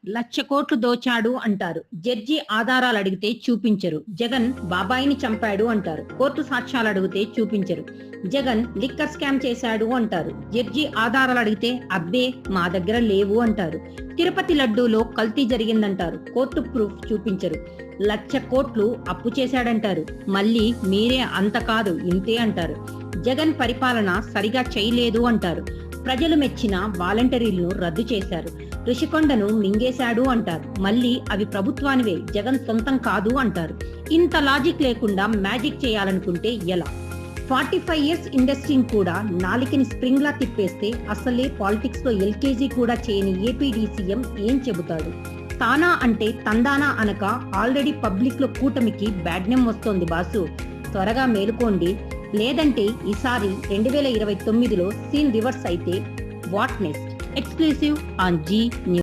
లక్ష కోట్లు దోచాడు అంటారు. జడ్జి ఆధారాలు అడిగితే చూపించరు. జగన్ బాబాయిని చంపాడు అంటారు. కోర్టు సాక్ష్యాలు అడిగితే చూపించరు. జగన్ లిక్కర్ స్కామ్ చేశాడు అంటారు. జడ్జి ఆధారాలు అడిగితే అబ్బే మా దగ్గర లేవు అంటారు. తిరుపతి లడ్డూలో కల్తీ జరిగిందంటారు. కోర్టు ప్రూఫ్ చూపించరు. లక్ష కోట్లు అప్పు చేశాడంటారు. మళ్ళీ మీరే అంత కాదు ఇంతే అంటారు. జగన్ పరిపాలన సరిగా చేయలేదు అంటారు. ప్రజలు మెచ్చిన వాలంటీర్లను రద్దు చేశారు. ఋషికొండను మింగేశాడు అంటారు. మళ్ళీ అవి ప్రభుత్వానివే, జగన్ సొంతం కాదు అంటారు. ఇంత లాజిక్ లేకుండా మ్యాజిక్ చేయాలనుకుంటే ఎలా? 45 ఇయర్స్ ఇండస్ట్రీని కూడా నాలికని స్ప్రింగ్ లా తిప్పేస్తే అసలే పాలిటిక్స్ లో ఎల్కేజీ కూడా చేయని ఏపీ సీఎం ఏం చెబుతాడు? తానా అంటే తందానా అనక ఆల్రెడీ పబ్లిక్ లో కూటమికి బ్యాడ్ నేమ్ వస్తోంది బాసు. త్వరగా మేలుకోండి, లేదంటే ఈసారి 2029లో సీన్ రివర్స్ అయితే what next? Exclusive on Zee news.